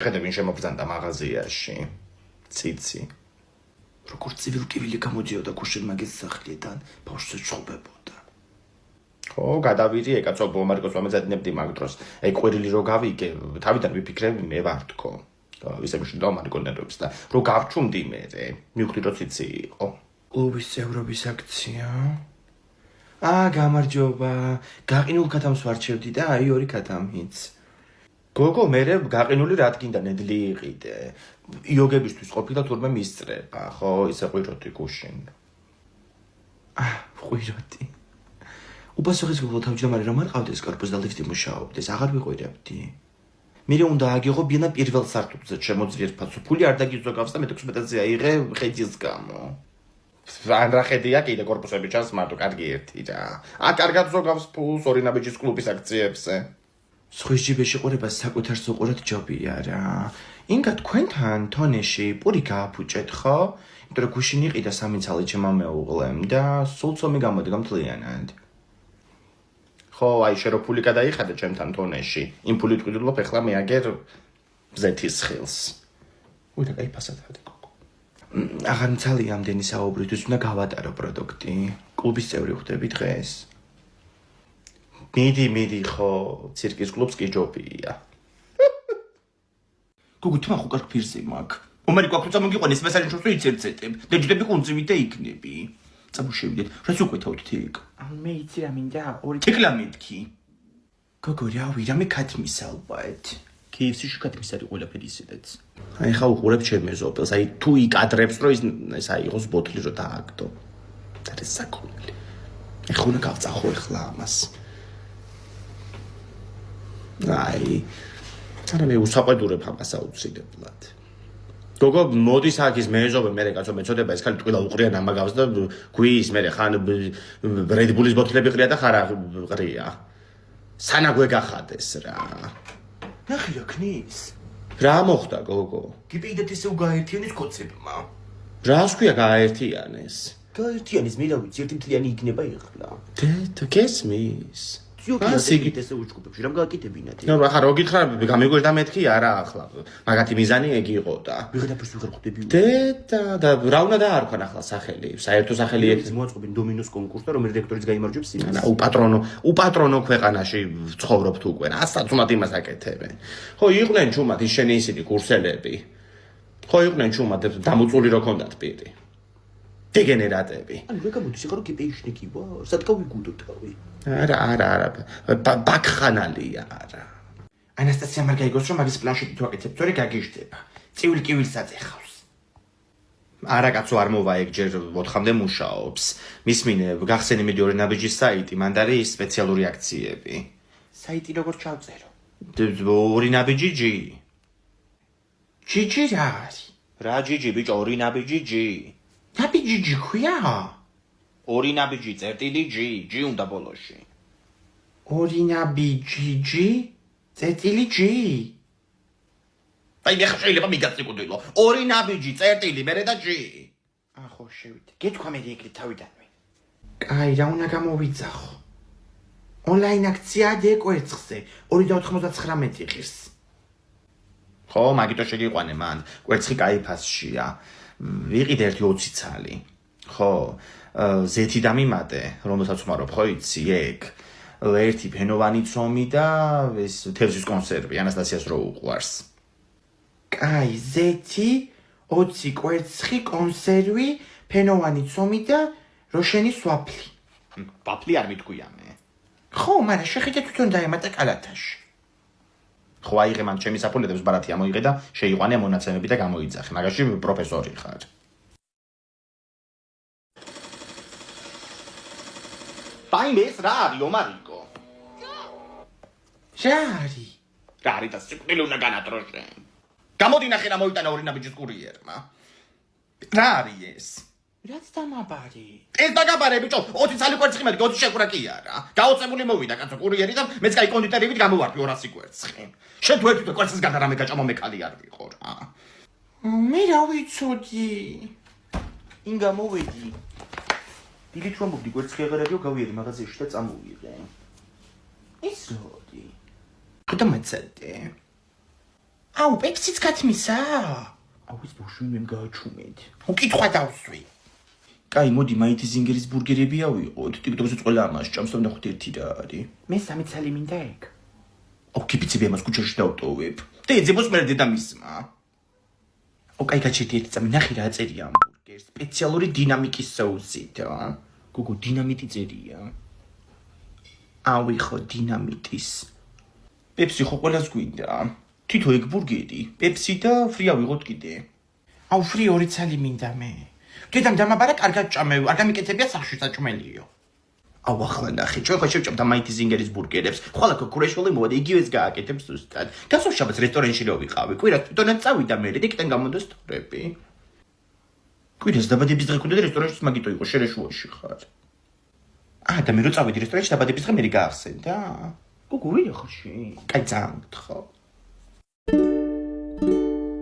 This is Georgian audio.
ხედავენ შემოგზანდა მაღაზიაში. ციცი. როგორც ცივილკივილი გამოდიოდა გუშინ მაგის სახლიდან, ბავშვზე ჩხუბებოდა. ხო, გადავიდი, ეკაცო ბომარიკოს ვამეძადინებდი მაგ დროს. აი ყვირილი რო გავიგე, თავიდან ვიფიქრები მე ვარ თქო. ისე მშვიდობა მარიკონერებს და რო გავჩუმდი მე, მივხვდი რომ ციცი იყო. კლუბის წევრობის აქცია. გამარჯობა. გაყინულ ქათამს ვარჩევდი და აი ორი ქათამიც. გოგო, მე გაყინული რა თქინდა ნედლი იყიდე. იოგებისთვის ყოფილა თურმე მისწრება, ხო, ისე ყვიროდი გუშინ. ყვიროდი. უპასუხეს გოგო თავმჯდომარე რომ არ ყავდეს корпуს და ლიფტი მუშაობდეს, აღარ ვიყურებდი. მერე უნდა აგიღო ბინა პირველ სართულზე შემოძლიერ ფასო. ფული არ დაგიზოგავს და მე 16-ზე აიღე ხედის გამო. ან რა ხედია კიდე корпуსები ჩანს მარტო კარგი ერთი რა. კარგად ზოგავს ფულს ორი ნაბიჯის კლუბის აქციებზე. სხვის ჯიბეში ყურებას საკუთარს უყურეთ ჯობია რა. ინგა თქვენთან თონეში პური გააფუჭეთ ხო? იმიტომ რომ გუშინ იყიდა 3 ცალი ჩემმა მეუღლემ და სულ ცომი გამოდგა მთლიანად. ხო, აი შე რო ფული გადაიხადე ჩემთან თონეში. იმ ფულით ვყიდულობ ეხლა მე აგერ ბზეთის ხილს. უდა კაი ფასადადი გოგო. აღარ მცალია ამდენი საუბრისთვის უნდა გავატარო პროდუქტი. კლუბის წევრი ხდები დღეს. მიდი ხო, ცირკის კლუბს კი ჯობია. გოგო, თმა ხო კარგ ფირზე მაგ. ომარი გვაქვს წამოგიყვანეს მესაჯს რო იცერცეტებ. დაჯდები კუნძივით და იქნები. წამოშევიდეთ. რაც უკვეთავთ თიკ. მე იცი რა მინდა, ორი თიკლა მეთქი. გოგო, რავი, რამე ქათმის ალბათ. KFC-ში ქათმის არის ყველაფერი ისედაც. აი ხა უყურებ ჩემს ოპელს, აი თუ იკადრებს რომ ეს აიღოს ბოთლი რო დააგდო. და ეს საკონელი. ეხლა უნდა გავწახო ეხლა ამას. აი, არა მე უსაყვედურებ ამას აუცილებლად. გოგო, მოდის აქ ის მეეზობე მე კაცო მეწოდება ეს ხალი ტყილა უყრიან ამაგავს და გვიის მე ხან Red Bull-ის ბოთლები ყრია და ხარა ყრია. სანა გვეგახადეს რა. ნახე რა ქნის. რა მოხდა გოგო? გიპიდეთ ისე უგაერთიანეს კოცებმა. რას ქვია გააერთიანეს? გაერთიანეს მე რა ვიცი, ერთი მთლიანი იქნება ეხლა. დედა გესმის? სიგით ესე უჩქუბებში რამ გააკეთებინათ? ნუ ახლა რო გითხრა გამიგვერდა მეთქი არა ახლა. მაგათი მიზანი ეგ იყო და. ვიღებებს ვიღარ ხვდები. დედა და რა უნდა დაარქვან ახლა სახელი? საერთო სახელი ეს მოაწყობენ დომინოს კონკურსს და რომ რედაქტორიც გაიმარჯვებს იმას. უპატრონო ქვეყანაში ცხოვრობთ უკვე. ასაც უნდა იმას აკეთებენ. ხო, იყვნენ ჩუმად ის შენი ისინი კურსელები. ხო, იყვნენ ჩუმად დამუწული რო ქონდათ პირი. დეგენერატები. ანუ რა გამოდის იხარო კიპეიშნიკი ვარ? სად გავიგუდო თავი? არა. ბაქხანალია არა. ანასტასია მარგა იგოს რომ მაგის პლანშეტი თუ აკეთებ, თორე გაგიჟდება. წივილ კივილს აწეხავს. არა კაცო არ მოვა ეგ ჯერ 4-მდე მუშაობს. მისმინე გახსენი მე ორი ნაბიჯის საიტი, მანდ არის სპეციალური აქციები. საიტი როგორ ჩავწერო? ორი ნაბიჯი ჯი. ჯიჯი რა არის? რა ჯიჯი ბიჭო, ორი ნაბიჯი ჯი. ნაბიჯი ჯი ხია? ორი ნაბიჯი წერტილი ჯი უნდა ბოლოში. ორი ნაბიჯი ჯი? წერტილი ჯი? აი მე შეიძლება მიგაწიკუდილო. ორი ნაბიჯი წერტილი მერე და ჯი. ხო შევიდე. გეთქვა მე ეგრე თავიდანვე. კაი, რა უნდა გამოვიძახო? ონლაინ აქცია დეკვერცხზე 2.99 ღირს. ხო, მაგიტო შეგიყვანე მან. კვერცხი კაი ფასშია. ვიყიდე ერთი 20 ცალი. ხო, ზეთი დამიმატე, რომელსაც ვმარობ, ხო იცი, ეგ. ერთი ფენოვანი ცომი და ეს თევზის კონსერვი, ანასტასიას რო უყვარს. კაი, ზეთი, 20 კვერცხი, კონსერვი, ფენოვანი ცომი და როშენის ვაფლი. ვაფლი არ მithქვია მე. ხო, მაგრამ შეხედე თვითონ დაემატა კალათაში. ხო, აიღე მან ჩემი საფულეთებს ბარათი ამოიღე და შეიყვანე მონაცემები და გამოიძახე. მაგაში პროფესორი ხარ. Paimez rari, Omarico. Rari. Rari da sicuro una ganatroce. Camodina che la moita na orina bigis curierma. Rari es. რაც დამაბარი. ეს დაგაბარე ბიჭო, 20 ცალი კვერცხი მეტი, 20 შეკვრაკი არა. გაოცებული მოვიდა კაცო კურიერი და მეც კაი კონდიტერებით გამოვარდი 200 კვერცხი. შენ თუ ერთი კვერცხის გადარამე გაჭამა მე კალი არ ვიყო რა. მე რა ვიცოდი. ინგა მოვედი. დილით რომ მოვდი კვერცხი აღარებიო გავიერი მაღაზიაში და წამოვიღე. ის როდი? და მეცადე. აუ, პეპსიც გათმისა? აუ ეს ბოშო მე გააჩუმეთ. უკითხვა დავსვი. კაი, მოდი მაითი ზინგერის ბურგერები ავიღოთ. TikTok-ზე ყველა ამას ჭამს და ვნახოთ ერთი რა არის. მე 3 წელი მინდა ეგ. აუ, კიპიცები ამას ქუჩაში დავტოვებ. და ეძებოს მე დედამისმა. აუ, კაი, გაჩერდი ერთი წამი, ნახე რა წერია ამ ბურგერს. სპეციალური დინამიკის соусით, რა. გოგო, დინამიტი წერია. ავიღო დინამიტის. პეპსი ხო ყველას გვინდა. თითო ეგ ბურგერი, პეპსი და ფრი ავიღოთ კიდე. აუ, ფრი 2 წელი მინდა მე. დედამ დამაბარა კარგად ჭამე, არ გამიკეთებია სახში საჭმელიო. აუ, ახლა ნახე, ჩვენ ხო შევჭამთ მაითი ზინგერის ბურგერებს. ხვალა ქურეშვილი მოვა და იგივეს გააკეთებს ზუსტად. გასულ შაბათს რესტორანში რო ვიყავი, კვირას თვითონაც წავიდა მე და იქიდან გამოდოს თორები. კვირას დაბადების დღე ქონდა და რესტორანში მაგიტო იყო, შერეშუაში ხარ. და მე რო წავედი რესტორანში დაბადების დღე მე გაახსენდა. გოგო, ვიღახში. კაი, ძალიან გთხოვ.